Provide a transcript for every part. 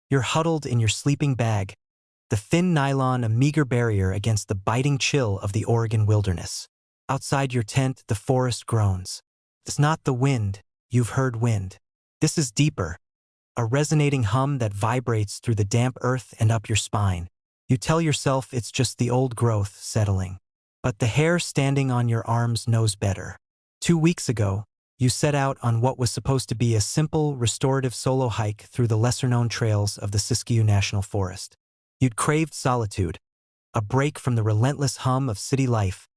You're huddled in your sleeping bag, the thin nylon a meager barrier against the biting chill of the Oregon wilderness. Outside your tent, the forest groans. It's not the wind, you've heard wind. This is deeper, a resonating hum that vibrates through the damp earth and up your spine. You tell yourself it's just the old growth settling. But the hair standing on your arms knows better. 2 weeks ago, you set out on what was supposed to be a simple, restorative solo hike through the lesser-known trails of the Siskiyou National Forest. You'd craved solitude, a break from the relentless hum of city life,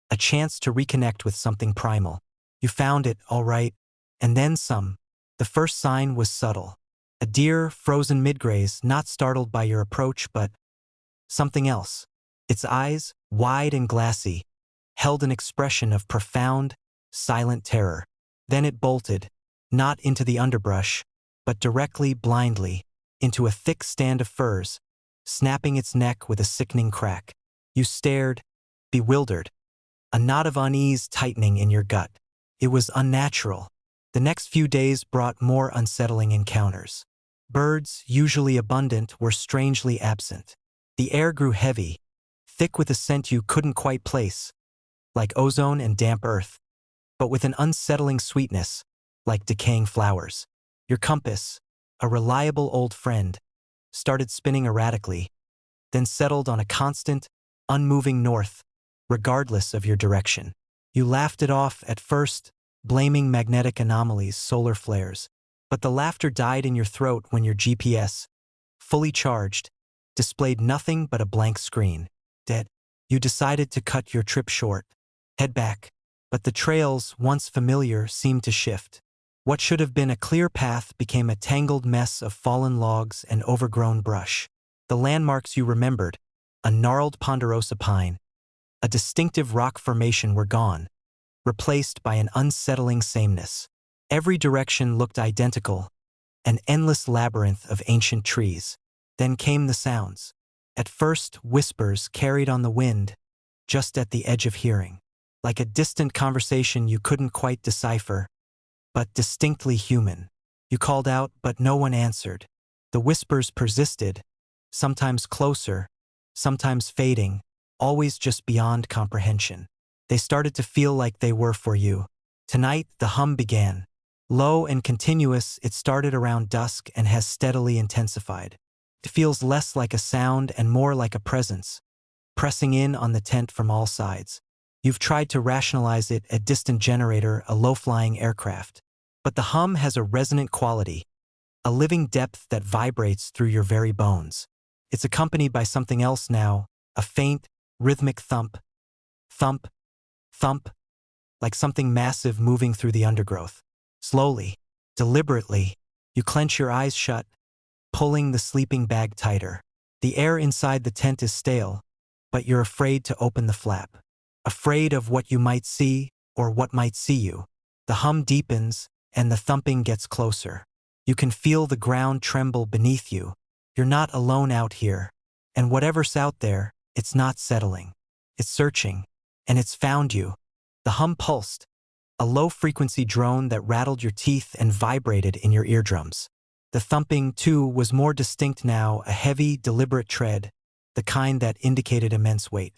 a chance to reconnect with something primal. You found it, all right, and then some. The first sign was subtle. A deer frozen mid-graze, not startled by your approach, but something else. Its eyes, wide and glassy, held an expression of profound, silent terror. Then it bolted, not into the underbrush, but directly, blindly, into a thick stand of firs, snapping its neck with a sickening crack. You stared, bewildered, a knot of unease tightening in your gut. It was unnatural. The next few days brought more unsettling encounters. Birds, usually abundant, were strangely absent. The air grew heavy, thick with a scent you couldn't quite place, like ozone and damp earth, but with an unsettling sweetness, like decaying flowers. Your compass, a reliable old friend, started spinning erratically, then settled on a constant, unmoving north, regardless of your direction. You laughed it off at first, blaming magnetic anomalies, solar flares, but the laughter died in your throat when your GPS, fully charged, displayed nothing but a blank screen. Dead. You decided to cut your trip short, head back, but the trails, once familiar, seemed to shift. What should have been a clear path became a tangled mess of fallen logs and overgrown brush. The landmarks you remembered, a gnarled ponderosa pine, a distinctive rock formation, were gone, replaced by an unsettling sameness. Every direction looked identical, an endless labyrinth of ancient trees. Then came the sounds. At first, whispers carried on the wind, just at the edge of hearing, like a distant conversation you couldn't quite decipher, but distinctly human. You called out, but no one answered. The whispers persisted, sometimes closer, sometimes fading, always just beyond comprehension. They started to feel like they were for you. Tonight, the hum began. Low and continuous, it started around dusk and has steadily intensified. It feels less like a sound and more like a presence, pressing in on the tent from all sides. You've tried to rationalize it, a distant generator, a low-flying aircraft. But the hum has a resonant quality, a living depth that vibrates through your very bones. It's accompanied by something else now, a faint, rhythmic thump, thump, thump, like something massive moving through the undergrowth. Slowly, deliberately, you clench your eyes shut, pulling the sleeping bag tighter. The air inside the tent is stale, but you're afraid to open the flap. Afraid of what you might see or what might see you. The hum deepens, and the thumping gets closer. You can feel the ground tremble beneath you. You're not alone out here. And whatever's out there, it's not settling. It's searching, and it's found you. The hum pulsed, a low-frequency drone that rattled your teeth and vibrated in your eardrums. The thumping, too, was more distinct now, a heavy, deliberate tread, the kind that indicated immense weight.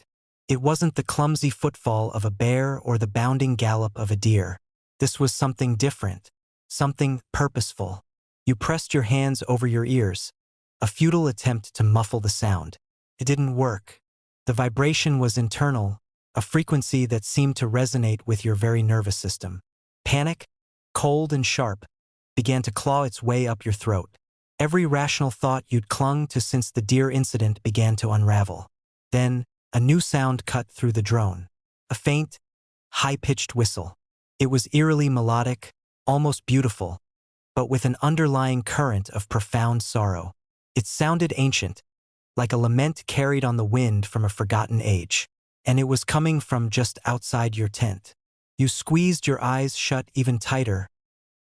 It wasn't the clumsy footfall of a bear or the bounding gallop of a deer. This was something different, something purposeful. You pressed your hands over your ears, a futile attempt to muffle the sound. It didn't work. The vibration was internal, a frequency that seemed to resonate with your very nervous system. Panic, cold and sharp, began to claw its way up your throat. Every rational thought you'd clung to since the deer incident began to unravel. Then, a new sound cut through the drone. A faint, high-pitched whistle. It was eerily melodic, almost beautiful, but with an underlying current of profound sorrow. It sounded ancient, like a lament carried on the wind from a forgotten age. And it was coming from just outside your tent. You squeezed your eyes shut even tighter,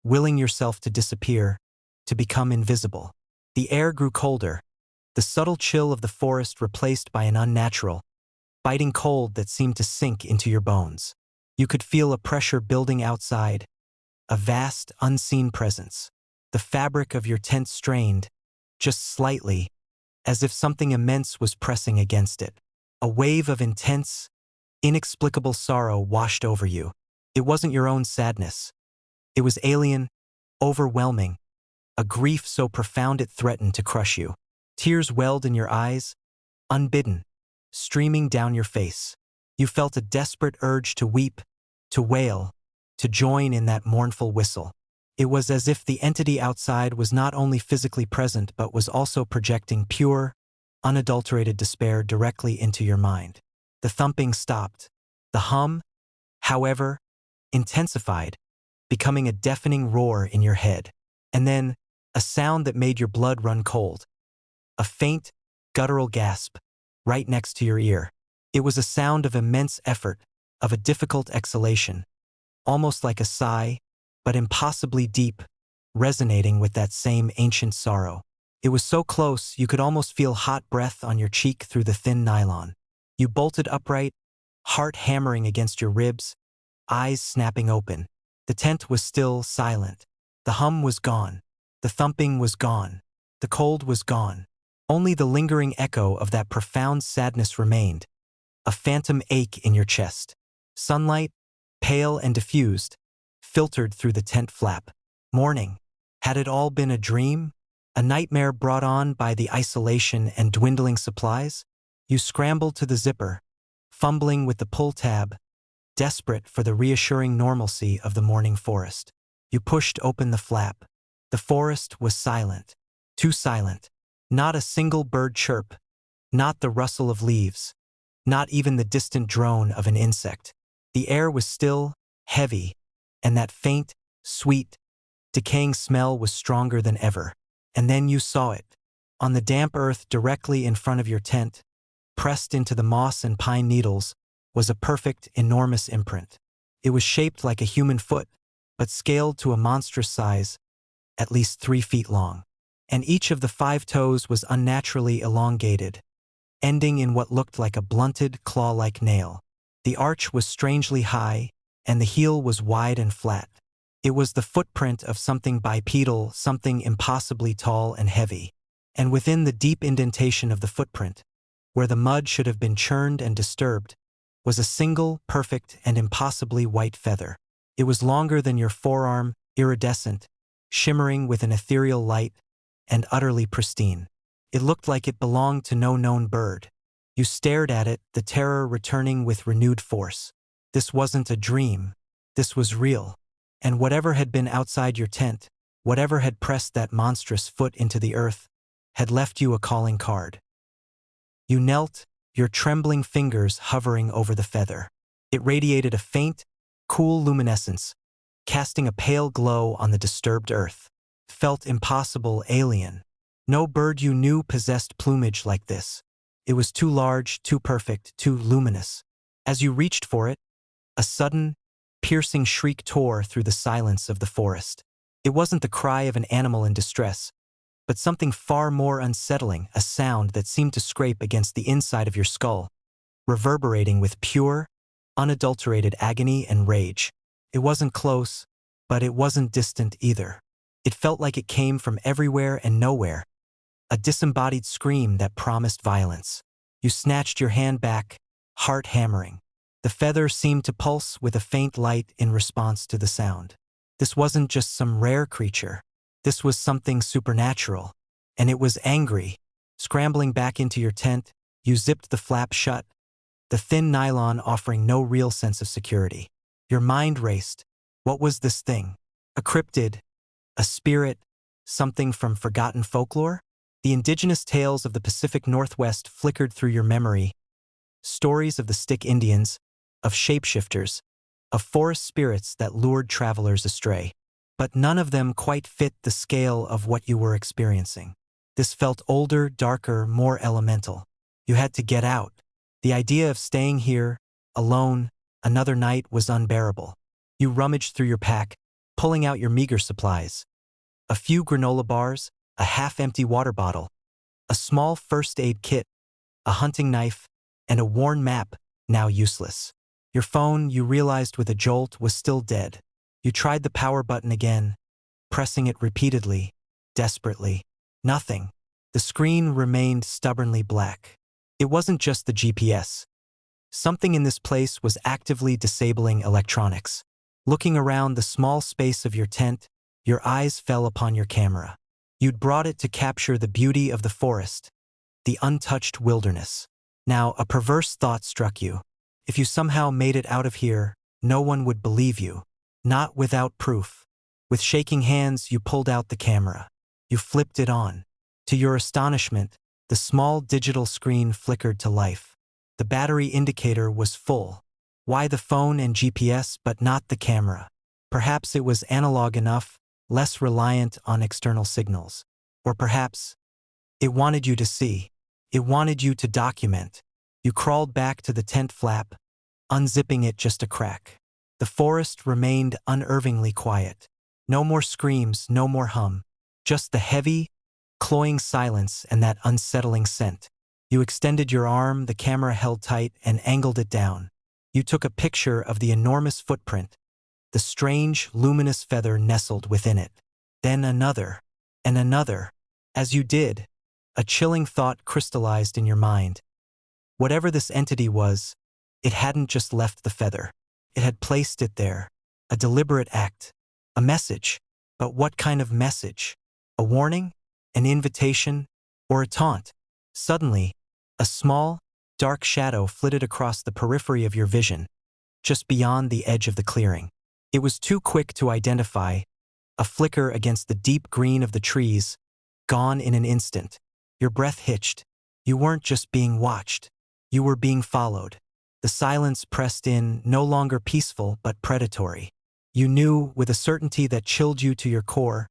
willing yourself to disappear, to become invisible. The air grew colder, the subtle chill of the forest replaced by an unnatural, biting cold that seemed to sink into your bones. You could feel a pressure building outside, a vast, unseen presence. The fabric of your tent strained, just slightly, as if something immense was pressing against it. A wave of intense, inexplicable sorrow washed over you. It wasn't your own sadness. It was alien, overwhelming, a grief so profound it threatened to crush you. Tears welled in your eyes, unbidden, streaming down your face. You felt a desperate urge to weep, to wail, to join in that mournful whistle. It was as if the entity outside was not only physically present but was also projecting pure, unadulterated despair directly into your mind. The thumping stopped. The hum, however, intensified, becoming a deafening roar in your head. And then, a sound that made your blood run cold. A faint, guttural gasp, right next to your ear. It was a sound of immense effort, of a difficult exhalation, almost like a sigh, but impossibly deep, resonating with that same ancient sorrow. It was so close you could almost feel hot breath on your cheek through the thin nylon. You bolted upright, heart hammering against your ribs, eyes snapping open. The tent was still silent. The hum was gone. The thumping was gone. The cold was gone. Only the lingering echo of that profound sadness remained, a phantom ache in your chest. Sunlight, pale and diffused, filtered through the tent flap. Morning. Had it all been a dream? A nightmare brought on by the isolation and dwindling supplies? You scrambled to the zipper, fumbling with the pull tab, desperate for the reassuring normalcy of the morning forest. You pushed open the flap. The forest was silent. Too silent. Not a single bird chirp. Not the rustle of leaves. Not even the distant drone of an insect. The air was still, heavy, and that faint, sweet, decaying smell was stronger than ever. And then you saw it. On the damp earth directly in front of your tent, pressed into the moss and pine needles, was a perfect, enormous imprint. It was shaped like a human foot, but scaled to a monstrous size, at least 3 feet long. And each of the 5 toes was unnaturally elongated, ending in what looked like a blunted, claw-like nail. The arch was strangely high, and the heel was wide and flat. It was the footprint of something bipedal, something impossibly tall and heavy. And within the deep indentation of the footprint, where the mud should have been churned and disturbed, was a single, perfect, and impossibly white feather. It was longer than your forearm, iridescent, shimmering with an ethereal light, and utterly pristine. It looked like it belonged to no known bird. You stared at it, the terror returning with renewed force. This wasn't a dream. This was real. And whatever had been outside your tent, whatever had pressed that monstrous foot into the earth, had left you a calling card. You knelt, your trembling fingers hovering over the feather. It radiated a faint, cool luminescence, casting a pale glow on the disturbed earth. Felt impossible, alien. No bird you knew possessed plumage like this. It was too large, too perfect, too luminous. As you reached for it, a sudden, piercing shriek tore through the silence of the forest. It wasn't the cry of an animal in distress, but something far more unsettling, a sound that seemed to scrape against the inside of your skull, reverberating with pure, unadulterated agony and rage. It wasn't close, but it wasn't distant either. It felt like it came from everywhere and nowhere, a disembodied scream that promised violence. You snatched your hand back, heart hammering. The feather seemed to pulse with a faint light in response to the sound. This wasn't just some rare creature. This was something supernatural, and it was angry. Scrambling back into your tent, you zipped the flap shut, the thin nylon offering no real sense of security. Your mind raced. What was this thing? A cryptid? A spirit? Something from forgotten folklore? The indigenous tales of the Pacific Northwest flickered through your memory. Stories of the stick Indians, of shapeshifters, of forest spirits that lured travelers astray. But none of them quite fit the scale of what you were experiencing. This felt older, darker, more elemental. You had to get out. The idea of staying here, alone, another night was unbearable. You rummaged through your pack, pulling out your meager supplies. A few granola bars, a half-empty water bottle, a small first aid kit, a hunting knife, and a worn map, now useless. Your phone, you realized with a jolt, was still dead. You tried the power button again, pressing it repeatedly, desperately. Nothing. The screen remained stubbornly black. It wasn't just the GPS. Something in this place was actively disabling electronics. Looking around the small space of your tent, your eyes fell upon your camera. You'd brought it to capture the beauty of the forest, the untouched wilderness. Now, a perverse thought struck you. If you somehow made it out of here, no one would believe you. Not without proof. With shaking hands, you pulled out the camera. You flipped it on. To your astonishment, the small digital screen flickered to life. The battery indicator was full. Why the phone and GPS but not the camera? Perhaps it was analog enough, less reliant on external signals. Or perhaps it wanted you to see. It wanted you to document. You crawled back to the tent flap, unzipping it just a crack. The forest remained unervingly quiet. No more screams, no more hum. Just the heavy, cloying silence and that unsettling scent. You extended your arm, the camera held tight, and angled it down. You took a picture of the enormous footprint, the strange, luminous feather nestled within it. Then another, and another. As you did, a chilling thought crystallized in your mind. Whatever this entity was, it hadn't just left the feather. It had placed it there. A deliberate act. A message. But what kind of message? A warning? An invitation? Or a taunt? Suddenly, a small, dark shadow flitted across the periphery of your vision, just beyond the edge of the clearing. It was too quick to identify, a flicker against the deep green of the trees, gone in an instant. Your breath hitched. You weren't just being watched. You were being followed. The silence pressed in, no longer peaceful but predatory. You knew, with a certainty that chilled you to your core,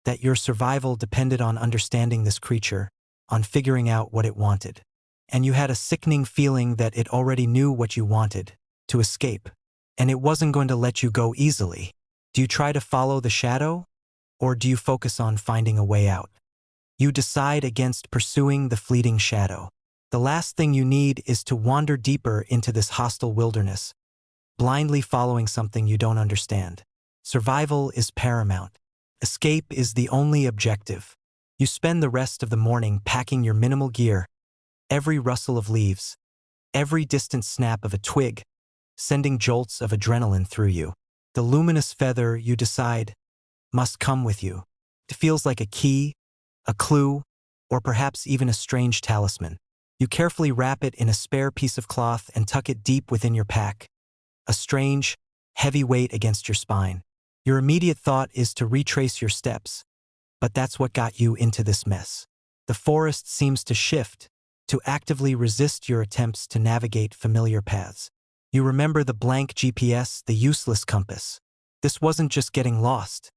that your survival depended on understanding this creature, on figuring out what it wanted. And you had a sickening feeling that it already knew what you wanted, to escape. And it wasn't going to let you go easily. Do you try to follow the shadow? Or do you focus on finding a way out? You decide against pursuing the fleeting shadow. The last thing you need is to wander deeper into this hostile wilderness, blindly following something you don't understand. Survival is paramount. Escape is the only objective. You spend the rest of the morning packing your minimal gear, every rustle of leaves, every distant snap of a twig, sending jolts of adrenaline through you. The luminous feather, you decide, must come with you. It feels like a key, a clue, or perhaps even a strange talisman. You carefully wrap it in a spare piece of cloth and tuck it deep within your pack, a strange, heavy weight against your spine. Your immediate thought is to retrace your steps, but that's what got you into this mess. The forest seems to shift, to actively resist your attempts to navigate familiar paths. You remember the blank GPS, the useless compass. This wasn't just getting lost.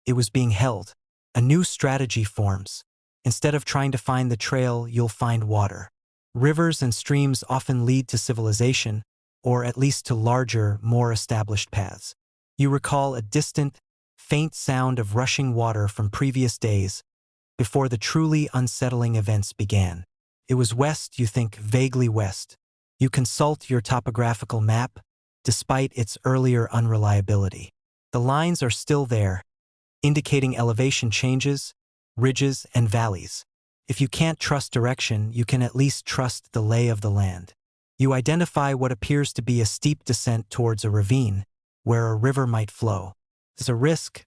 It was being held. A new strategy forms. Instead of trying to find the trail, you'll find water. Rivers and streams often lead to civilization, or at least to larger, more established paths. You recall a distant, faint sound of rushing water from previous days, before the truly unsettling events began. It was west, you think, vaguely west. You consult your topographical map, despite its earlier unreliability. The lines are still there, indicating elevation changes, ridges, and valleys. If you can't trust direction, you can at least trust the lay of the land. You identify what appears to be a steep descent towards a ravine, where a river might flow. It's a risk,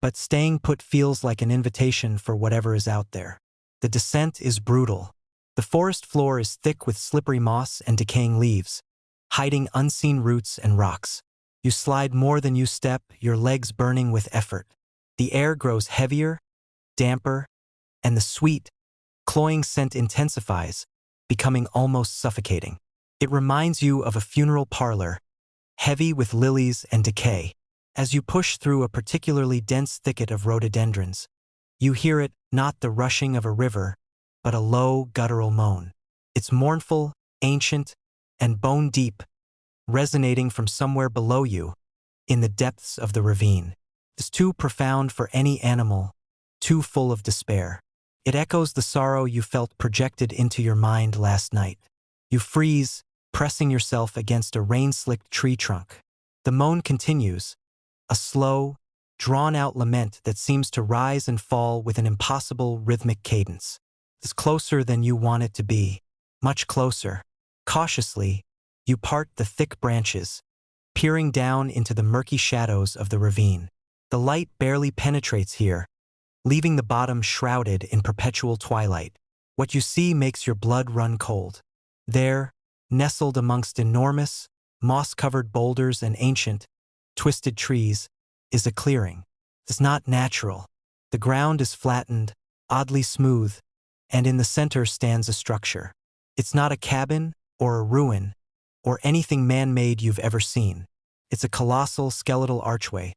but staying put feels like an invitation for whatever is out there. The descent is brutal. The forest floor is thick with slippery moss and decaying leaves, hiding unseen roots and rocks. You slide more than you step, your legs burning with effort. The air grows heavier, damper, and the sweet, cloying scent intensifies, becoming almost suffocating. It reminds you of a funeral parlor, heavy with lilies and decay. As you push through a particularly dense thicket of rhododendrons, you hear it, not the rushing of a river, but a low, guttural moan. It's mournful, ancient, and bone-deep, resonating from somewhere below you, in the depths of the ravine. It's too profound for any animal, too full of despair. It echoes the sorrow you felt projected into your mind last night. You freeze, pressing yourself against a rain-slicked tree trunk. The moan continues, a slow, drawn-out lament that seems to rise and fall with an impossible rhythmic cadence. It's closer than you want it to be. Much closer. Cautiously, you part the thick branches, peering down into the murky shadows of the ravine. The light barely penetrates here, leaving the bottom shrouded in perpetual twilight. What you see makes your blood run cold. There, nestled amongst enormous, moss-covered boulders and ancient, twisted trees, is a clearing. It's not natural. The ground is flattened, oddly smooth, and in the center stands a structure. It's not a cabin, or a ruin, or anything man-made you've ever seen. It's a colossal skeletal archway,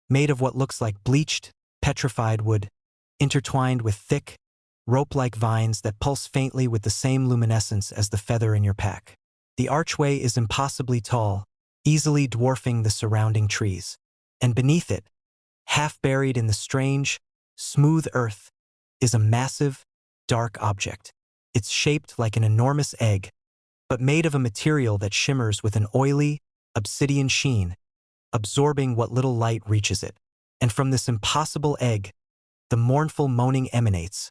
made of what looks like bleached, petrified wood, intertwined with thick, rope-like vines that pulse faintly with the same luminescence as the feather in your pack. The archway is impossibly tall, easily dwarfing the surrounding trees. And beneath it, half buried in the strange, smooth earth, is a massive, dark object. It's shaped like an enormous egg, but made of a material that shimmers with an oily, obsidian sheen, absorbing what little light reaches it. And from this impossible egg, the mournful moaning emanates,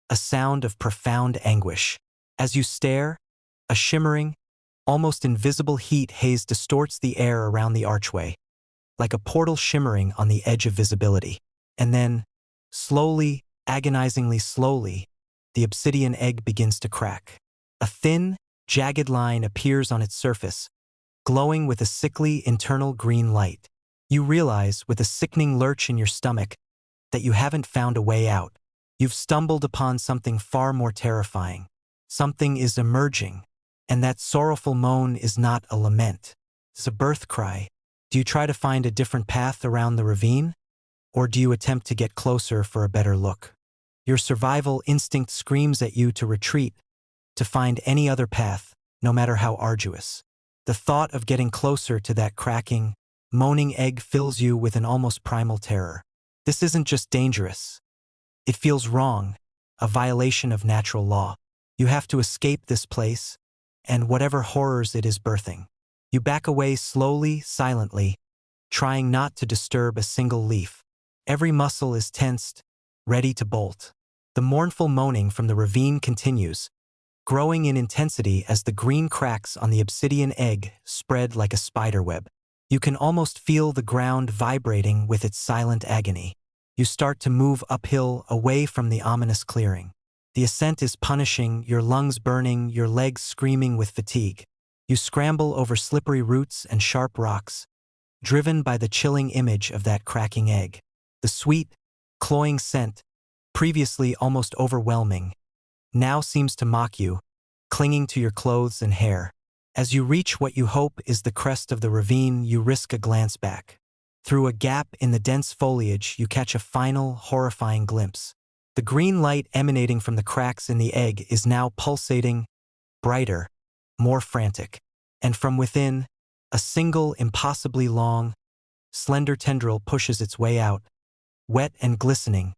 a sound of profound anguish. As you stare, a shimmering, almost invisible heat haze distorts the air around the archway, like a portal shimmering on the edge of visibility. And then, slowly, agonizingly slowly, the obsidian egg begins to crack. A thin, jagged line appears on its surface, glowing with a sickly internal green light. You realize, with a sickening lurch in your stomach, that you haven't found a way out. You've stumbled upon something far more terrifying. Something is emerging, and that sorrowful moan is not a lament. It's a birth cry. Do you try to find a different path around the ravine? Or do you attempt to get closer for a better look? Your survival instinct screams at you to retreat, to find any other path, no matter how arduous. The thought of getting closer to that cracking, moaning egg fills you with an almost primal terror. This isn't just dangerous. It feels wrong, a violation of natural law. You have to escape this place, and whatever horrors it is birthing. You back away slowly, silently, trying not to disturb a single leaf. Every muscle is tensed, ready to bolt. The mournful moaning from the ravine continues, growing in intensity as the green cracks on the obsidian egg spread like a spiderweb. You can almost feel the ground vibrating with its silent agony. You start to move uphill away from the ominous clearing. The ascent is punishing, your lungs burning, your legs screaming with fatigue. You scramble over slippery roots and sharp rocks, driven by the chilling image of that cracking egg. The sweet, cloying scent, previously almost overwhelming, now seems to mock you, clinging to your clothes and hair. As you reach what you hope is the crest of the ravine, you risk a glance back. Through a gap in the dense foliage, you catch a final, horrifying glimpse. The green light emanating from the cracks in the egg is now pulsating, brighter, more frantic. And from within, a single, impossibly long, slender tendril pushes its way out, wet and glistening,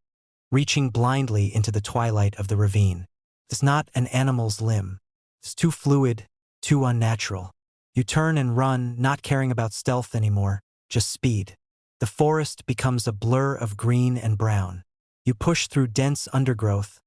reaching blindly into the twilight of the ravine. It's not an animal's limb. It's too fluid, too unnatural. You turn and run, not caring about stealth anymore, just speed. The forest becomes a blur of green and brown. You push through dense undergrowth,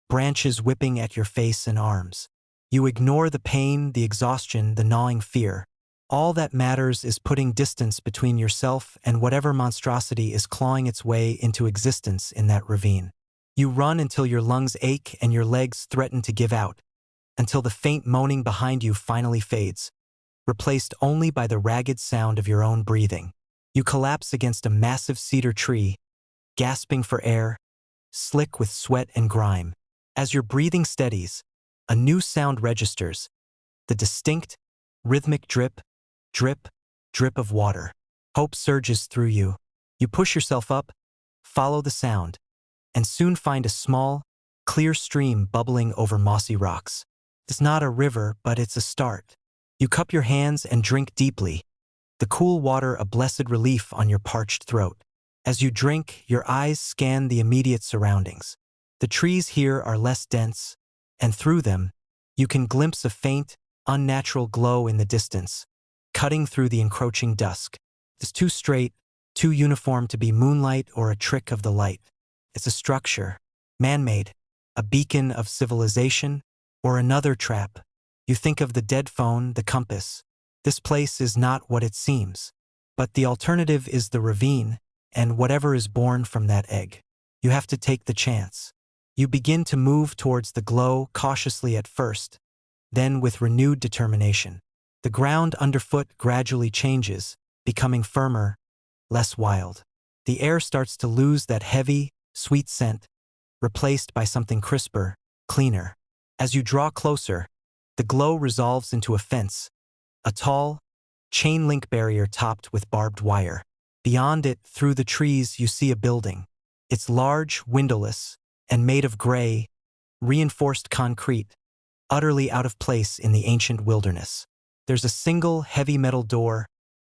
branches whipping at your face and arms. You ignore the pain, the exhaustion, the gnawing fear. All that matters is putting distance between yourself and whatever monstrosity is clawing its way into existence in that ravine. You run until your lungs ache and your legs threaten to give out, until the faint moaning behind you finally fades, replaced only by the ragged sound of your own breathing. You collapse against a massive cedar tree, gasping for air, slick with sweat and grime. As your breathing steadies, a new sound registers, the distinct, rhythmic drip, drip, drip of water. Hope surges through you. You push yourself up, follow the sound, and soon find a small, clear stream bubbling over mossy rocks. It's not a river, but it's a start. You cup your hands and drink deeply, the cool water a blessed relief on your parched throat. As you drink, your eyes scan the immediate surroundings. The trees here are less dense, and through them, you can glimpse a faint, unnatural glow in the distance, cutting through the encroaching dusk. It's too straight, too uniform to be moonlight or a trick of the light. It's a structure, man-made, a beacon of civilization, or another trap. You think of the dead phone, the compass. This place is not what it seems. But the alternative is the ravine, and whatever is born from that egg. You have to take the chance. You begin to move towards the glow cautiously at first, then with renewed determination. The ground underfoot gradually changes, becoming firmer, less wild. The air starts to lose that heavy, sweet scent, replaced by something crisper, cleaner. As you draw closer, the glow resolves into a fence, a tall, chain-link barrier topped with barbed wire. Beyond it, through the trees, you see a building. It's large, windowless, and made of gray, reinforced concrete, utterly out of place in the ancient wilderness. There's a single heavy metal door,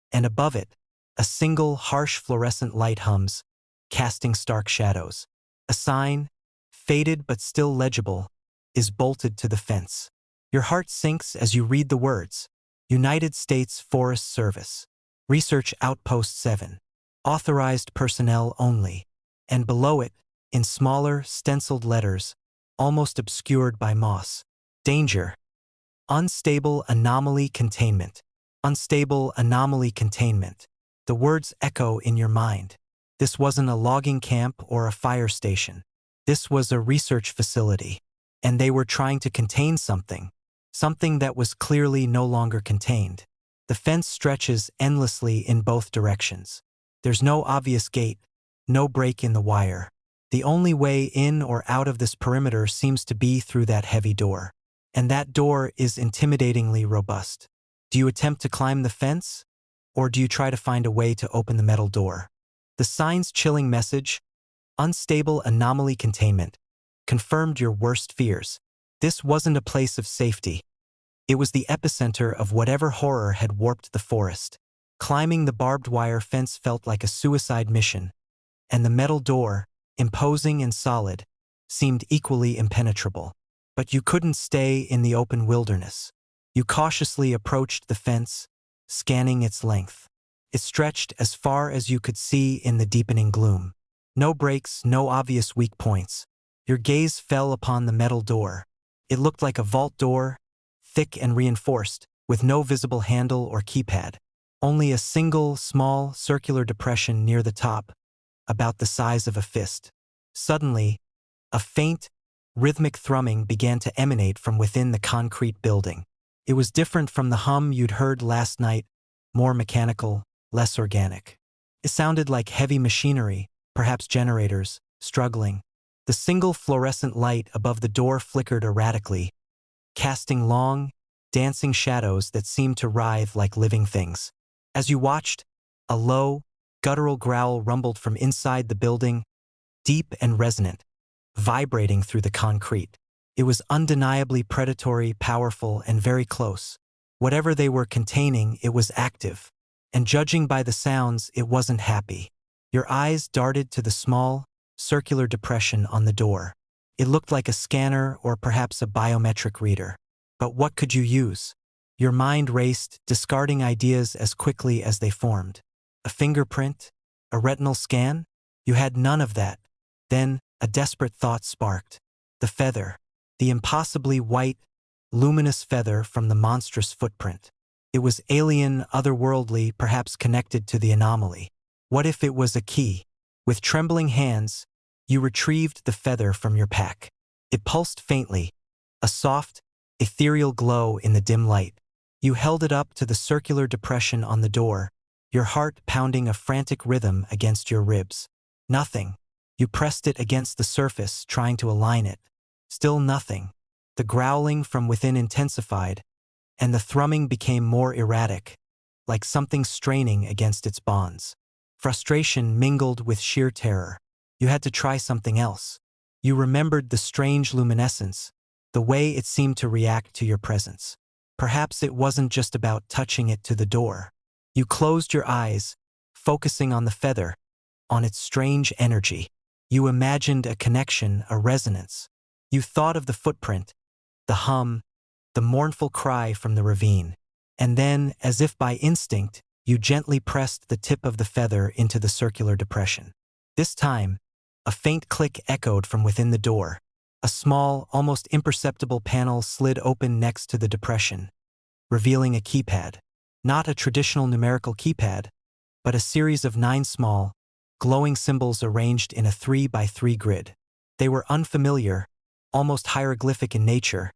and above it, a single harsh fluorescent light hums, casting stark shadows. A sign, faded but still legible, is bolted to the fence. Your heart sinks as you read the words: United States Forest Service. Research Outpost 7. Authorized personnel only. And below it, in smaller, stenciled letters, almost obscured by moss: Danger. Unstable anomaly containment. Unstable anomaly containment. The words echo in your mind. This wasn't a logging camp or a fire station. This was a research facility. And they were trying to contain something. Something that was clearly no longer contained. The fence stretches endlessly in both directions. There's no obvious gate, no break in the wire. The only way in or out of this perimeter seems to be through that heavy door. And that door is intimidatingly robust. Do you attempt to climb the fence? Or do you try to find a way to open the metal door? The sign's chilling message, unstable anomaly containment, confirmed your worst fears. This wasn't a place of safety. It was the epicenter of whatever horror had warped the forest. Climbing the barbed wire fence felt like a suicide mission, and the metal door, imposing and solid, seemed equally impenetrable. But you couldn't stay in the open wilderness. You cautiously approached the fence, scanning its length. It stretched as far as you could see in the deepening gloom. No breaks, no obvious weak points. Your gaze fell upon the metal door. It looked like a vault door, thick and reinforced, with no visible handle or keypad. Only a single, small, circular depression near the top, about the size of a fist. Suddenly, a faint, rhythmic thrumming began to emanate from within the concrete building. It was different from the hum you'd heard last night, more mechanical, less organic. It sounded like heavy machinery, perhaps generators, struggling. The single fluorescent light above the door flickered erratically, casting long, dancing shadows that seemed to writhe like living things. As you watched, a low, guttural growl rumbled from inside the building, deep and resonant, vibrating through the concrete. It was undeniably predatory, powerful, and very close. Whatever they were containing, it was active. And judging by the sounds, it wasn't happy. Your eyes darted to the small, circular depression on the door. It looked like a scanner or perhaps a biometric reader. But what could you use? Your mind raced, discarding ideas as quickly as they formed. A fingerprint? A retinal scan? You had none of that. Then, a desperate thought sparked. The feather. The impossibly white, luminous feather from the monstrous footprint. It was alien, otherworldly, perhaps connected to the anomaly. What if it was a key? With trembling hands, you retrieved the feather from your pack. It pulsed faintly, a soft, ethereal glow in the dim light. You held it up to the circular depression on the door, your heart pounding a frantic rhythm against your ribs. Nothing. You pressed it against the surface, trying to align it. Still nothing. The growling from within intensified, and the thrumming became more erratic, like something straining against its bonds. Frustration mingled with sheer terror. You had to try something else. You remembered the strange luminescence, the way it seemed to react to your presence. Perhaps it wasn't just about touching it to the door. You closed your eyes, focusing on the feather, on its strange energy. You imagined a connection, a resonance. You thought of the footprint, the hum, the mournful cry from the ravine. And then, as if by instinct, you gently pressed the tip of the feather into the circular depression. This time, a faint click echoed from within the door. A small, almost imperceptible panel slid open next to the depression, revealing a keypad. Not a traditional numerical keypad, but a series of 9 small, glowing symbols arranged in a 3 by 3 grid. They were unfamiliar, almost hieroglyphic in nature,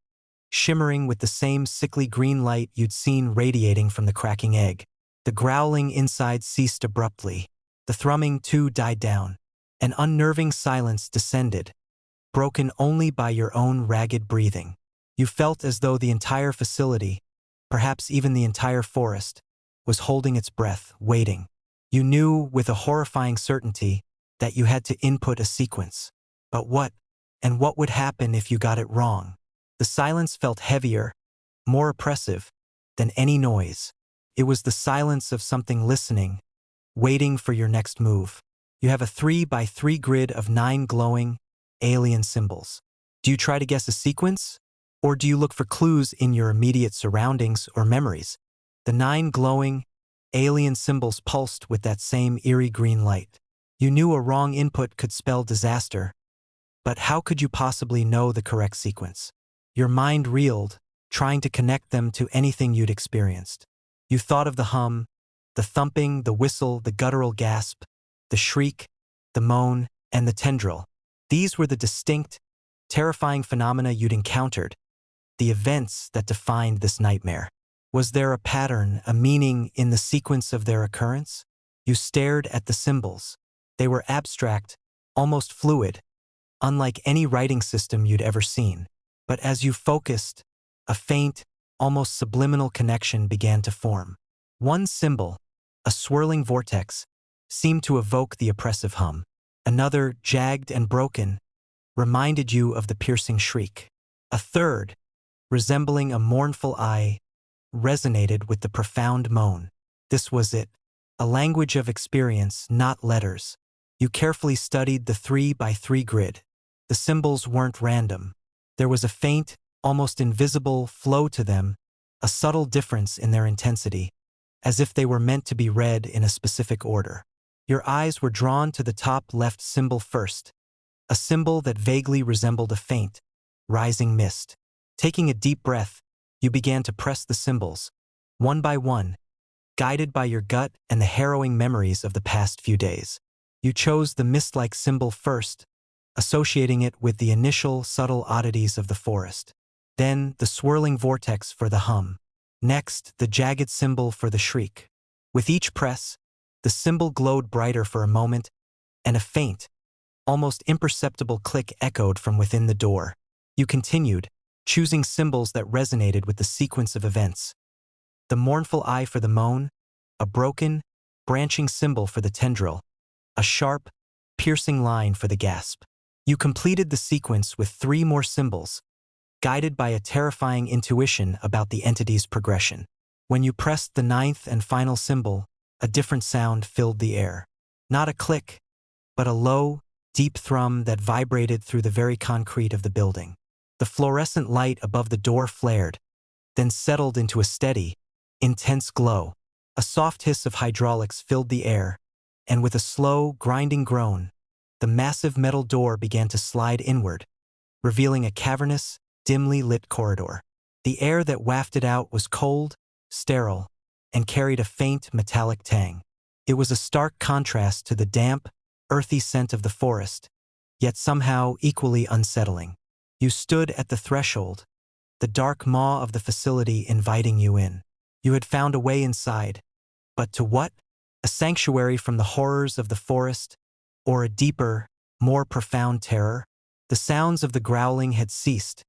shimmering with the same sickly green light you'd seen radiating from the cracking egg. The growling inside ceased abruptly. The thrumming, too, died down. An unnerving silence descended, broken only by your own ragged breathing. You felt as though the entire facility, perhaps even the entire forest, was holding its breath, waiting. You knew with a horrifying certainty that you had to input a sequence. But what, and what would happen if you got it wrong? The silence felt heavier, more oppressive, than any noise. It was the silence of something listening, waiting for your next move. You have a 3 by 3 grid of 9 glowing, alien symbols. Do you try to guess a sequence? Or do you look for clues in your immediate surroundings or memories? The 9 glowing, alien symbols pulsed with that same eerie green light. You knew a wrong input could spell disaster, but how could you possibly know the correct sequence? Your mind reeled, trying to connect them to anything you'd experienced. You thought of the hum, the thumping, the whistle, the guttural gasp, the shriek, the moan, and the tendril. These were the distinct, terrifying phenomena you'd encountered, the events that defined this nightmare. Was there a pattern, a meaning in the sequence of their occurrence? You stared at the symbols. They were abstract, almost fluid, unlike any writing system you'd ever seen. But as you focused, a faint, almost subliminal connection began to form. One symbol, a swirling vortex, seemed to evoke the oppressive hum. Another, jagged and broken, reminded you of the piercing shriek. A third, resembling a mournful eye, resonated with the profound moan. This was it, a language of experience, not letters. You carefully studied the 3 by 3 grid. The symbols weren't random. There was a faint, almost invisible flow to them, a subtle difference in their intensity, as if they were meant to be read in a specific order. Your eyes were drawn to the top left symbol first, a symbol that vaguely resembled a faint, rising mist. Taking a deep breath, you began to press the symbols, one by one, guided by your gut and the harrowing memories of the past few days. You chose the mist-like symbol first, associating it with the initial subtle oddities of the forest. Then the swirling vortex for the hum. Next, the jagged symbol for the shriek. With each press, the symbol glowed brighter for a moment, and a faint, almost imperceptible click echoed from within the door. You continued, choosing symbols that resonated with the sequence of events. The mournful eye for the moan, a broken, branching symbol for the tendril, a sharp, piercing line for the gasp. You completed the sequence with 3 more symbols, guided by a terrifying intuition about the entity's progression. When you pressed the 9th and final symbol, a different sound filled the air. Not a click, but a low, deep thrum that vibrated through the very concrete of the building. The fluorescent light above the door flared, then settled into a steady, intense glow. A soft hiss of hydraulics filled the air, and with a slow, grinding groan, the massive metal door began to slide inward, revealing a cavernous, dimly lit corridor. The air that wafted out was cold, sterile, and carried a faint, metallic tang. It was a stark contrast to the damp, earthy scent of the forest, yet somehow equally unsettling. You stood at the threshold, the dark maw of the facility inviting you in. You had found a way inside, but to what? A sanctuary from the horrors of the forest, or a deeper, more profound terror? The sounds of the growling had ceased,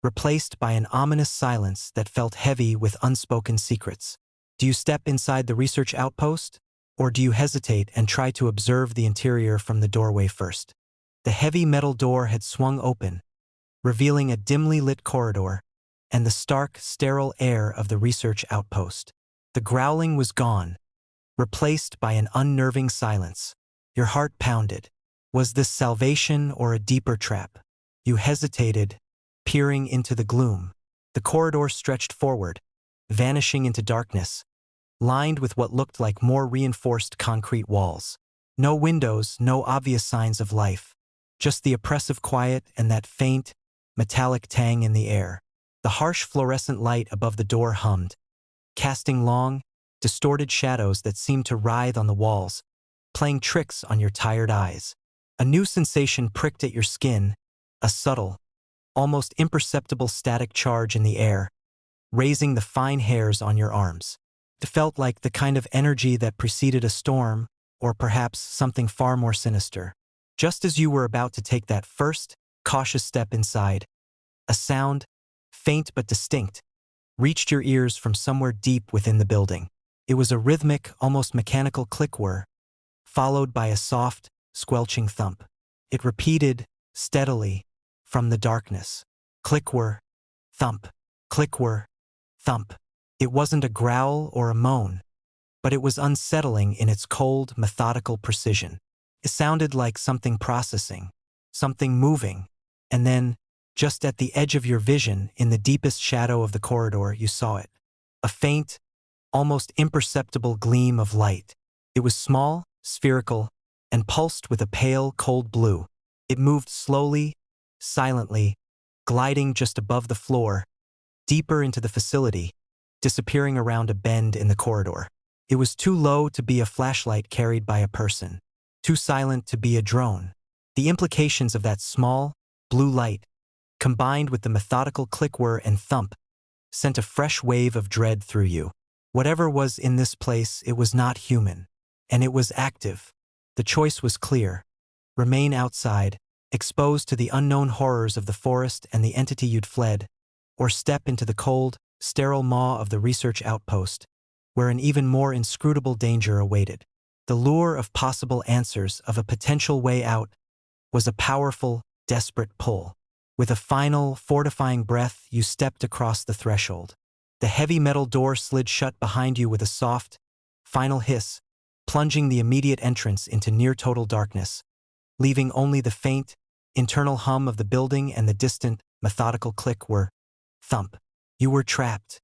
replaced by an ominous silence that felt heavy with unspoken secrets. Do you step inside the research outpost, or do you hesitate and try to observe the interior from the doorway first? The heavy metal door had swung open, revealing a dimly lit corridor and the stark, sterile air of the research outpost. The growling was gone, replaced by an unnerving silence. Your heart pounded. Was this salvation or a deeper trap? You hesitated, peering into the gloom. The corridor stretched forward, vanishing into darkness, lined with what looked like more reinforced concrete walls. No windows, no obvious signs of life. just the oppressive quiet and that faint, metallic tang in the air. The harsh fluorescent light above the door hummed, casting long, distorted shadows that seemed to writhe on the walls, playing tricks on your tired eyes. A new sensation pricked at your skin, a subtle, almost imperceptible static charge in the air, raising the fine hairs on your arms. It felt like the kind of energy that preceded a storm, or perhaps something far more sinister. Just as you were about to take that first, cautious step inside, a sound, faint but distinct, reached your ears from somewhere deep within the building. It was a rhythmic, almost mechanical click-whir, followed by a soft, squelching thump. It repeated, steadily, from the darkness. Click-whir, thump, click-whir, thump. It wasn't a growl or a moan, but it was unsettling in its cold, methodical precision. It sounded like something processing, something moving, and then, just at the edge of your vision, in the deepest shadow of the corridor, you saw it. A faint, almost imperceptible gleam of light. It was small, spherical, and pulsed with a pale, cold blue. It moved slowly, silently, gliding just above the floor, deeper into the facility, disappearing around a bend in the corridor. It was too low to be a flashlight carried by a person, too silent to be a drone. The implications of that small, blue light, combined with the methodical click-whir and thump, sent a fresh wave of dread through you. Whatever was in this place, it was not human, and it was active. The choice was clear. Remain outside, exposed to the unknown horrors of the forest and the entity you'd fled, or step into the cold, sterile maw of the research outpost, where an even more inscrutable danger awaited. The lure of possible answers, of a potential way out, was a powerful, desperate pull. With a final, fortifying breath, you stepped across the threshold. The heavy metal door slid shut behind you with a soft, final hiss, plunging the immediate entrance into near-total darkness, leaving only the faint, internal hum of the building and the distant, methodical click-whir, thump. You were trapped.